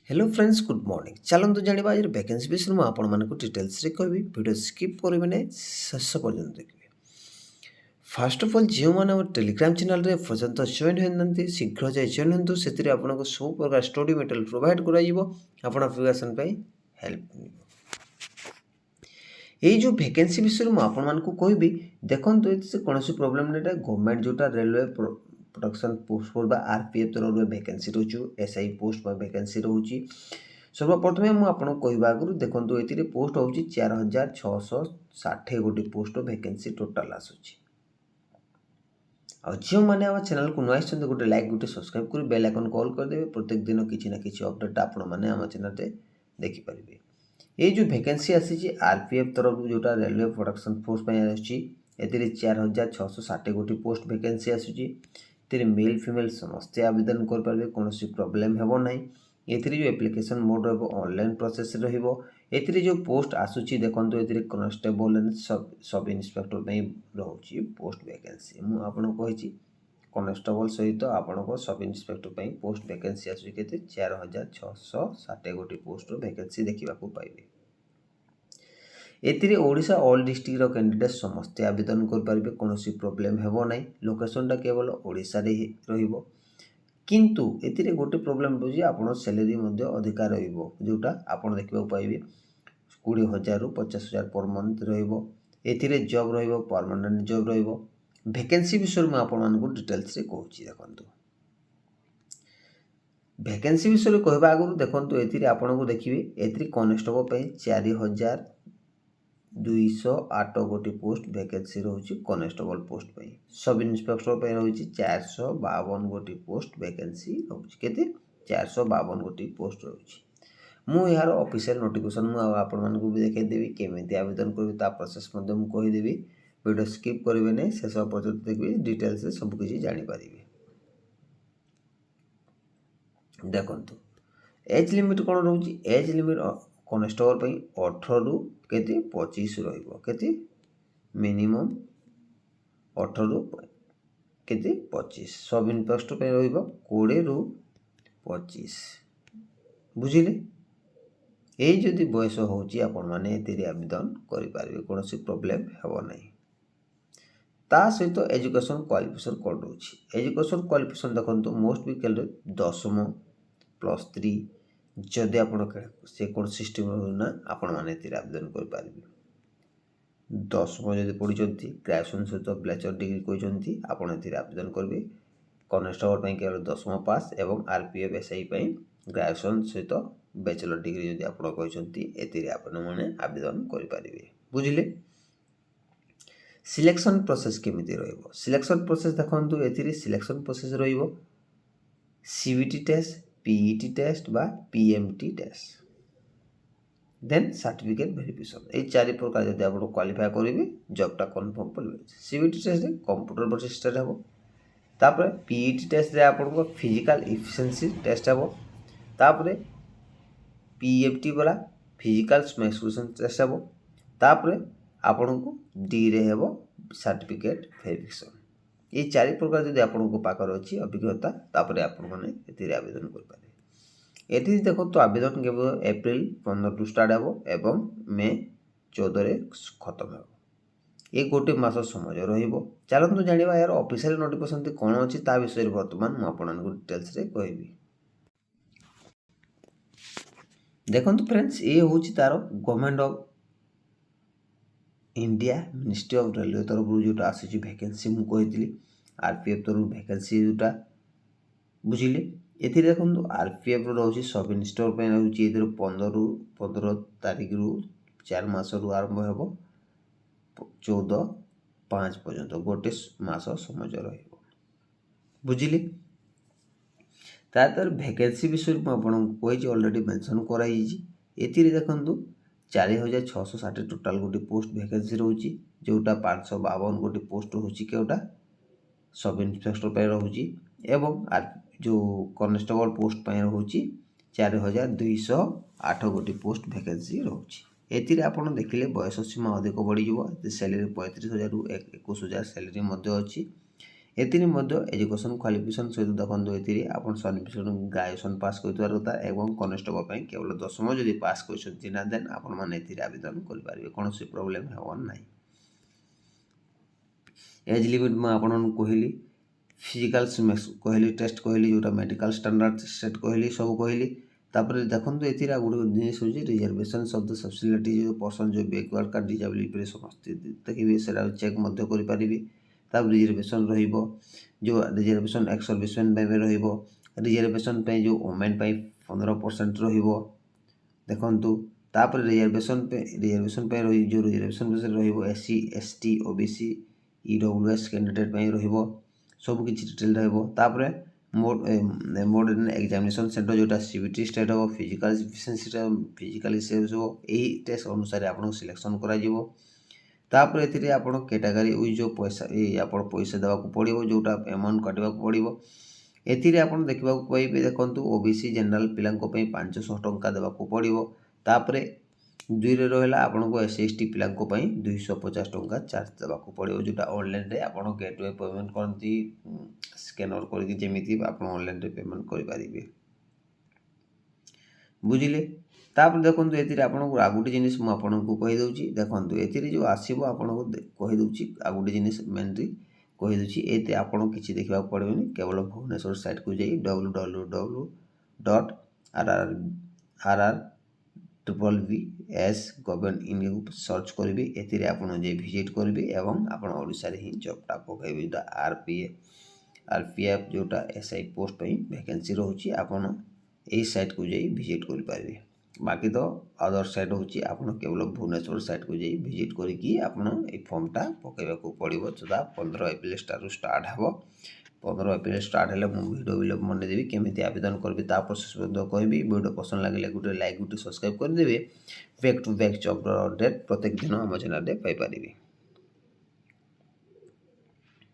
Hello friends good morning चलतु जाना आज वैकेंसी विषय में आपको डिटेल्स कहि वीडियो स्किप करेंगे शेष पर्यटन देखिए। फास्ट अफ अल जो मैंने टेलीग्राम चैनल रे पर्यटन जॉइन होती शीघ्र जाए जॉइन हूँ से आपको सब प्रकार स्टडी मटेरियल प्रोवाइड कर प्रिपरेशन हेल्प यही जो वैकेंसी विषय में आपको कहबी देखो कौन प्रोब्लेम नहीं गवर्नमेंट जोटा railway production post for RPF तरफ वैकेंसी रोचे एसआई पोस्ट वैकेंसी रोचे सर्वप्रथमें मुझे कहवा आगु देखो ये पोस्ट हूँ 4660 गोटी पोस्ट वैकेंसी टोटाल आसूची जो मैंने आम चैनल को नुआ गोटे लाइक गोटे सब्सक्राइब कर बेल आइकन कॉल करदे प्रत्येक दिन किसी ना कि अपडेट आपण मैंने आम चैनल देखिपारे। ये जो वैकेंसी आसी आरपीएफ तरफ जोटा रेलवे प्रोडक्शन फोर्स आसूँ 4660 गोटी पोस्ट वैकेंसी आसूँ मेल फीमेल समस्ते आवेदन करेंगे कौन प्रोब्लेम हेबो नहीं। ये जो एप्लिकेशन मोड ऑनलाइन प्रोसेस रही जो पोस्ट आसूची देखो ये कॉन्स्टेबल एंड सब इन्स्पेक्टर रोचे पोस्ट वैकेंसी मुझे कॉन्स्टेबल सहित आपको सब इन्स्पेक्टर पोस्ट वैकेंसी आसूँ के 4660 गोटी पोस्ट वैकेंसी देखा पाइबे। एथिरे ओडिशा ऑल डिस्ट्रिक्ट कैंडिडेट समस्ते आवेदन करेंगे कौन प्रोब्लेम हेबो नहीं। लोकेशनटा केवल ओडिशा रे रहिबो किंतु एथिरे गोटे प्रोब्लेम रोज आप सैलरी अधिका रोटा आप देखा पाइबे 20,000 रू 50,000 पर मंथ रही जॉब परमानेंट जॉब वैकेंसी विषय में आपको डिटेल्स कहूँ देखो वैकेंसी विषय कहवा आगु देखो ये आपको देखिए ये कॉन्स्टेबल 4,208 गोटी पोस्ट वैकेंसी रोचे कॉन्स्टेबल पोस्ट पे सब इन्स्पेक्टर रोचे 452 गोटी पोस्ट वैकेंसी रोचे के 452 गोटी पोस्ट रोचे मुझे यार ऑफिशियल नोटिफिकेशन मुझे भी देखदेवी केमी आवेदन करी प्रोसेस कहीदेवी वीडियो स्किप करेंगे नहीं शेष पर्यटन देखिए डिटेल्स सबकि जापर। देखो एज लिमिट कौन रोचे एज लिमिट कॉन्स्टेबल 18 रू के 25 रही मिनिमम 18 रू के 25 सब इन्स्पेक्टर रही 20 रू 25 बुझिले। यही जदि बयस होची आपण माने आवेदन करेंगे कौन प्रोब्लेम हेबो नहीं। ता सहित एजुकेशन क्वालिफिकेशन कौन रोचे एजुकेशन क्वालिफिकेशन देखो मोस्ट भी कैल 10वीं +3 जदि आप कौन सिस्टम ना आपण मैंने आवेदन करेंगे 10वीं जब पढ़ी ग्रेजुएशन सहित बैचलर डिग्री कहते आपड़ आवेदन करेंगे कॉन्स्टेबल केवल 10वीं पास एवं आरपीएफ एसआई ग्रेजुएशन सहित बैचलर डिग्री जब आप कहते आपण मैंने आवेदन करेंगे बुझिले। सिलेक्शन प्रोसेस केमिति रहिबो सिलेक्शन प्रोसेस देखो ये सिलेक्शन प्रोसेस रहिबो सीबीटी टेस्ट पीईटी टेस्ट बा PMT test then certificate verification ये 4 प्रकार जब आप क्वालिफाई करेंगे जॉबटा कन्फर्म कर CBT test computer based test हे तापर पीईटी टेस्ट रे आपको फिजिकल इफिशिएंसी टेस्ट हे तापर पीएमटी वाला फिजिकल मैक्सिमेशन टेस्ट हे तापर आपन को डी रे हेबो सर्टिफिकेट वेरिफिकेशन ये 4 प्रकार जब आपको पाखर अच्छी अभिज्ञता तापर आपण मैंने ये आवेदन करेंगे। ये देखो तो आवेदन केवल एप्रिल 15 टू स्टार्ट हो एवं मे 14 रे खत्म हो ये गोटे मास समय रहिबो। चलतु जानिबा यार ऑफिशियल नोटिफिकेशन कौन अच्छी ता विषय बर्तमान मुझे डिटेल्स रे कहबी। देखो फ्रेंड्स ये हूँ तार government of India ministry of railway तरफ जोटा आसी वैकेंसी मुझे आरपीएफ तरफ वैकेंसी जोटा बुझिले। ये देखो आरपीएफ रोचे सब इन्स्पेक्टर रोचे ये 15 तारीख रु 4 मास रु आरंभ हो 14/5 पर्यंत गोटे मास समय बुझिले। तार वैकेंसी विषय मुझे ऑलरेडी मेंशन कराई ये देखो 4,660 टोटाल गोटे पोस्ट वैकेंसी रोचे जोटा 552 गोटे पोस्ट रोचे केवटा सब इन्स्पेक्टर रोचे एवं जो कॉन्स्टेबल पोस्ट रोचे 4,208 गोटी पोस्ट वैकेंसी रोचे। ये आप देखिले बयस सीमा अधिक बढ़ीज सैलरी 35,000 रू 21,000 सैलरी अच्छी ଏଥିରେ ମଧ୍ୟ ଏଜୁକେସନ୍ କ୍ୱାଲିଫିକେସନ୍ ସହିତ ଦେଖନ୍ତୁ ଏଥିରେ ଆପଣ ସର୍ଭିସରୁ ଗ୍ରାଜୁଏସନ୍ ପାସ୍ କରିଥିବା କଥା ଏବଂ କନେଷ୍ଟବଳ ପାଇଁ କେବଳ 10ମ ଯଦି ପାସ୍ କରିଛନ୍ତି ନା ଦେନ୍ ଆପଣମାନେ ଏଥିରେ ଆବେଦନ କରିପାରିବେ, କୌଣସି ପ୍ରୋବ୍ଲେମ୍ ହେବ ନାହିଁ। ଏଜ୍ ଲିମିଟ୍ ମୁଁ ଆପଣଙ୍କୁ କହିଲି, ଫିଜିକାଲ୍ କହିଲି, ଟେଷ୍ଟ କହିଲି, ଯେଉଁଟା ମେଡ଼ିକାଲ ଷ୍ଟାଣ୍ଡାର୍ଡ଼ ସେଟ୍ କହିଲି, ସବୁ କହିଲି। ତାପରେ ଦେଖନ୍ତୁ ଏଥିରେ ଆଉ ଗୋଟେ ଜିନିଷ ହେଉଛି ରିଜର୍ଭେସନ୍ସ ଅଫ୍ ଦ ସବସିଡିଟି, ଯେଉଁ ପର୍ସନ୍ ଯେଉଁ ବ୍ୟାକୱାର୍ଡ଼ କାର୍ଡ଼ ଡିଜାବିଲିଟିରେ ସମସ୍ତେ ଦେଖିବେ ସେଇଟା ଚେକ୍ ମଧ୍ୟ କରିପାରିବେ। ତାପରେ ରିଜର୍ଭେସନ୍ ରହିବ, ଯେଉଁ ରିଜର୍ଭେସନ୍ ଏକ୍ସ ସର୍ଭିସମେନ୍ ପାଇଁ ରହିବ, ରିଜର୍ଭେସନ୍ ପାଇଁ ଯେଉଁ ଓମେନ୍ ପାଇଁ 15% ରହିବ। ଦେଖନ୍ତୁ ତାପରେ ରିଜର୍ଭେସନ୍ ପାଇଁ ଯେଉଁ ରିଜର୍ଭେସନ୍ ରହିବ SC ST OBC EWS candidate ପାଇଁ ରହିବ, ସବୁକିଛି ଡିଟେଲ୍ ରହିବ। ତାପରେ ମୋଡ୍ ଏକ୍ଜାମିନେସନ୍ ସେଣ୍ଟର ଯେଉଁଟା CBT ଷ୍ଟେଟ୍ ହେବ, ଫିଜିକାଲି ସେ ହେବ, ଏହି ଟେଷ୍ଟ ଅନୁସାରେ ଆପଣଙ୍କୁ ସିଲେକ୍ସନ୍ କରାଯିବ। ତାପରେ ଏଥିରେ ଆପଣ କ୍ୟାଟାଗୋରୀ ଯେଉଁ ପଇସା ଆପଣ ପଇସା ଦେବାକୁ ପଡ଼ିବ, ଯେଉଁଟା ଆମାଉଣ୍ଟ କାଟିବାକୁ ପଡ଼ିବ। ଏଥିରେ ଆପଣ ଦେଖିବାକୁ ପାଇବେ, ଦେଖନ୍ତୁ OBC ଜେନେରାଲ୍ ପିଲାଙ୍କ ପାଇଁ 500 ଟଙ୍କା ଦେବାକୁ ପଡ଼ିବ। ତାପରେ 2ରେ ରହିଲା ଆପଣଙ୍କୁ SC ST ପିଲାଙ୍କ ପାଇଁ 250 ଟଙ୍କା ଚାର୍ଜ ଦେବାକୁ ପଡ଼ିବ, ଯେଉଁଟା ଅନଲାଇନ୍ରେ ଆପଣ ଗେଟ୍ୱେ ପେମେଣ୍ଟ କରନ୍ତି, ସ୍କାନର କରିକି ଯେମିତି ଆପଣ ଅନଲାଇନ୍ରେ ପେମେଣ୍ଟ କରିପାରିବେ, ବୁଝିଲେ। ତାପରେ ଦେଖନ୍ତୁ ଏଥିରେ ଆପଣଙ୍କୁ ଆଉ ଗୋଟେ ଜିନିଷ ମୁଁ ଆପଣଙ୍କୁ କହିଦେଉଛି, ଦେଖନ୍ତୁ ଏଥିରେ ଯେଉଁ ଆସିବ ଆପଣଙ୍କୁ କହିଦେଉଛି ଆଉ ଗୋଟେ ଜିନିଷ ମେନ୍ଲି କହିଦେଉଛି। ଏତେ ଆପଣ କିଛି ଦେଖିବାକୁ ପଡ଼ିବନି, କେବଳ ଭୁବନେଶ୍ୱର ସାଇଟ୍କୁ ଯାଇ www.rrbbs ଗଭର୍ଣ୍ଣମେଣ୍ଟ ଇନ୍କୁ ସର୍ଚ୍ଚ କରିବେ। ଏଥିରେ ଆପଣ ଯାଇ ଭିଜିଟ୍ କରିବେ ଏବଂ ଆପଣ ଓଡ଼ିଶାରେ ହିଁ ଜବ୍ଟା ପକାଇବେ, ଯେଉଁଟା RPF ଯେଉଁଟା SI ପୋଷ୍ଟ ପାଇଁ ଭ୍ୟାକେନ୍ସି ରହୁଛି, ଆପଣ ଏହି ସାଇଟ୍କୁ ଯାଇ ଭିଜିଟ୍ କରିପାରିବେ। ବାକି ତ ଅଦର ସାଇଟ୍ ହେଉଛି ଆପଣ କେବଳ ଭୁବନେଶ୍ୱର ସାଇଟ୍କୁ ଯାଇ ଭିଜିଟ୍ କରିକି ଆପଣ ଏଇ ଫର୍ମଟା ପକାଇବାକୁ ପଡ଼ିବ, ଯେଉଁଟା 15 ଏପ୍ରିଲ ଷ୍ଟାର୍ଟ ହେବ। 15 ଏପ୍ରିଲ ଷ୍ଟାର୍ଟ ହେଲେ ମୁଁ ଭିଡ଼ିଓ ବନେଇଦେବି, କେମିତି ଆବେଦନ କରିବି ତା ପ୍ରୋସେସ୍ ମଧ୍ୟ କହିବି। ଭିଡ଼ିଓ ପସନ୍ଦ ଲାଗିଲେ ଗୋଟେ ଲାଇକ୍, ଗୋଟେ ସବସ୍କ୍ରାଇବ୍ କରିଦେବେ। ବ୍ୟାକ୍ ଟୁ ବ୍ୟାକ୍ ଜବ୍ର ଅପଡ଼େଟ୍ ପ୍ରତ୍ୟେକ ଦିନ ଆମ ଚ୍ୟାନେଲରେ ପାଇପାରିବେ।